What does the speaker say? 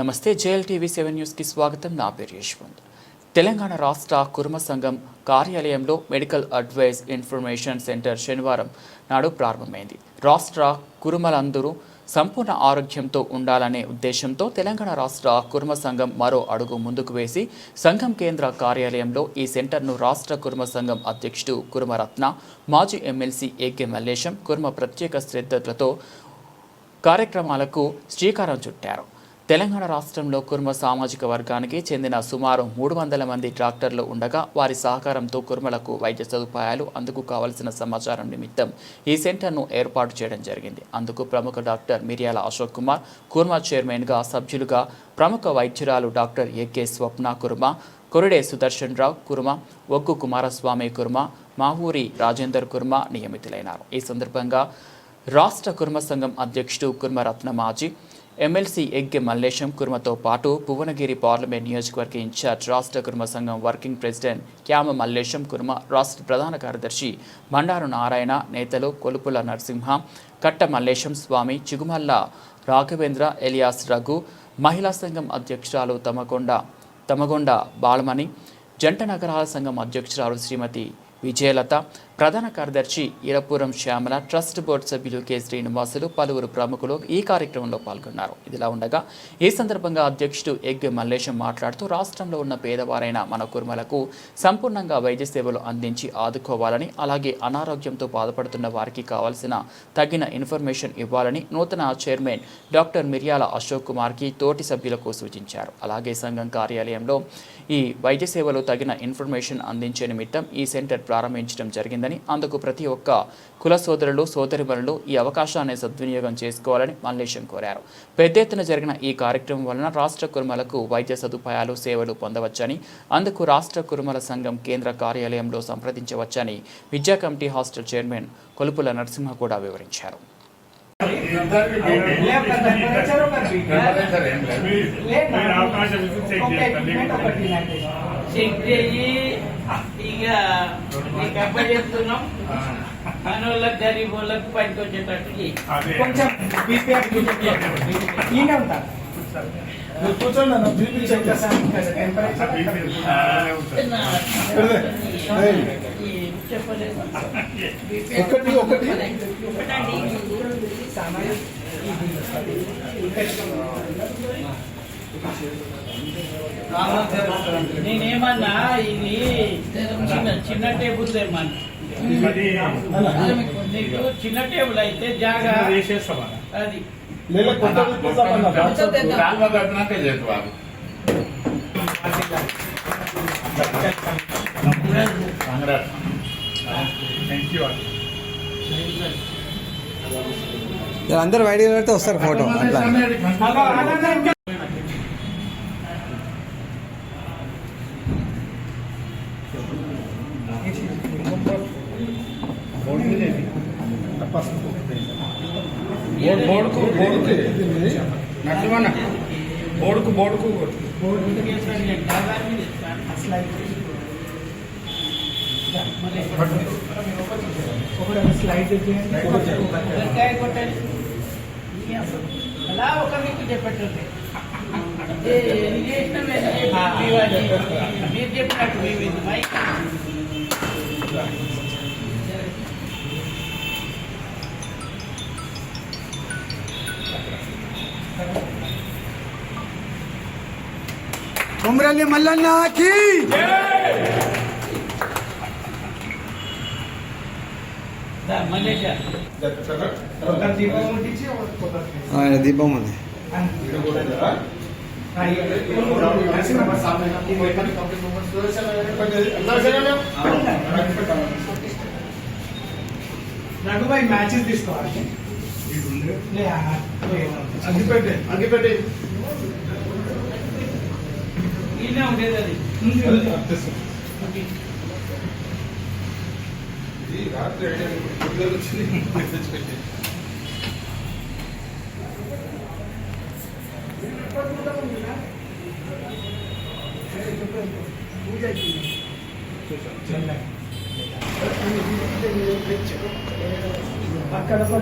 నమస్తే JLTV 7 news కి స్వాగతం. నా పేరు యశ్వంత్. తెలంగాణ రాష్ట్ర కుర్మ సంఘం కార్యాలయంలో మెడికల్ అడ్వైస్ ఇన్ఫర్మేషన్ సెంటర్ శనివారం నాడు ప్రారంభమైంది. రాష్ట్ర కుర్మలందరూ సంపూర్ణ ఆరోగ్యంతో ఉండాలనే ఉద్దేశంతో తెలంగాణ రాష్ట్ర కుర్మ సంఘం మరో అడుగు ముందుకు వేసి సంఘం కేంద్ర కార్యాలయంలో ఈ సెంటర్ను రాష్ట్ర కుర్మ సంఘం అధ్యక్షుడు కుర్మరత్న, మాజీ ఎమ్మెల్సీ ఏకే మల్లేశం కుర్మ ప్రత్యేక శ్రద్ధలతో కార్యక్రమాలకు శ్రీకారం చుట్టారు. తెలంగాణ రాష్ట్రంలో కుర్మ సామాజిక వర్గానికి చెందిన సుమారు 300 మంది డాక్టర్లు ఉండగా వారి సహకారంతో కుర్మలకు వైద్య సదుపాయాలు అందుకు కావలసిన సమాచారం నిమిత్తం ఈ సెంటర్ను ఏర్పాటు చేయడం జరిగింది. అందుకు ప్రముఖ డాక్టర్ మిర్యాల అశోక్ కుమార్ కుర్మ చైర్మన్గా, సభ్యులుగా ప్రముఖ వైద్యురాలు డాక్టర్ ఏకే స్వప్న కుర్మ, కొరడే సుదర్శన్ రావు కుర్మ, ఒగ్గు కుమారస్వామి కుర్మ, మావూరి రాజేందర్ కుర్మ నియమితులైనారు. ఈ సందర్భంగా రాష్ట్ర కుర్మ సంఘం అధ్యక్షుడు కుర్మరత్న, మాజీ ఎమ్మెల్సీ ఎగ్గే మల్లేశం కుర్మతో పాటు భువనగిరి పార్లమెంట్ నియోజకవర్గ ఇన్ఛార్జ్ రాష్ట్ర కుర్మ సంఘం వర్కింగ్ ప్రెసిడెంట్ క్యామ మల్లేశం కుర్మ, రాష్ట్ర ప్రధాన కార్యదర్శి బండారు నారాయణ, నేతలు కొలుపుల నరసింహ, కట్ట మల్లేశం స్వామి, చిగుమల్ల రాఘవేంద్ర, ఎలియాస్ రఘు, మహిళా సంఘం అధ్యక్షురాలు తమగొండ బాలమణి, జంట నగరాల సంఘం అధ్యక్షురాలు శ్రీమతి విజయలత, ప్రధాన కార్యదర్శి ఇరపురం శ్యామల, ట్రస్ట్ బోర్డు సభ్యులు కె శ్రీనివాసులు, పలువురు ప్రముఖులు ఈ కార్యక్రమంలో పాల్గొన్నారు. ఇదిలా ఉండగా ఈ సందర్భంగా అధ్యక్షుడు ఎగ్గే మల్లేశం మాట్లాడుతూ రాష్ట్రంలో ఉన్న పేదవారైన మన కుర్మలకు సంపూర్ణంగా వైద్య సేవలు అందించి ఆదుకోవాలని, అలాగే అనారోగ్యంతో బాధపడుతున్న వారికి కావాల్సిన తగిన ఇన్ఫర్మేషన్ ఇవ్వాలని నూతన చైర్మన్ డాక్టర్ మిర్యాల అశోక్ కుమార్కి తోటి సభ్యులకు సూచించారు. అలాగే సంఘం కార్యాలయంలో ఈ వైద్య సేవలు తగిన ఇన్ఫర్మేషన్ అందించే నిమిత్తం ఈ సెంటర్ ప్రారంభించడం జరిగిందని, అందుకు ప్రతి ఒక్క కుల సోదరులు సోదరిమణులు ఈ అవకాశాన్ని సద్వినియోగం చేసుకోవాలని మల్లేశం కోరారు. పెద్ద ఎత్తున జరిగిన ఈ కార్యక్రమం వలన రాష్ట్ర కుర్మలకు వైద్య సదుపాయాలు సేవలు పొందవచ్చని, అందుకు రాష్ట్ర కుర్మల సంఘం కేంద్ర కార్యాలయంలో సంప్రదించవచ్చని విద్యా కమిటీ హాస్టల్ చైర్మన్ కొలుపుల నరసింహ కూడా వివరించారు. చెప్తున్నాం మనోళ్ళకి గరీబ్ వాళ్ళకి పనికి వచ్చేటట్టు కొంచెం నేనేమన్నా ఇది చిన్న టేబుల్ తెమ్మన్నా, నీకు చిన్న టేబుల్ అయితే జాగా అది అందరు వైడ్ పెడితే వస్తారు ఫోటో అట్లా. బోర్డుకు స్లైడ్ కొట్టండి. అలా ఒక మీకు చెప్పట్లేదు మీరు చెప్పినట్టు మేము మైక్ కొమరల్లి మల్లన్నకి దీపం ఉంది. రఘుబాయి మ్యాచెస్ తీసుకోవాలి. అగ్గిపెట్టే ఈయన ఉండేది అది రాత్రి అక్కడ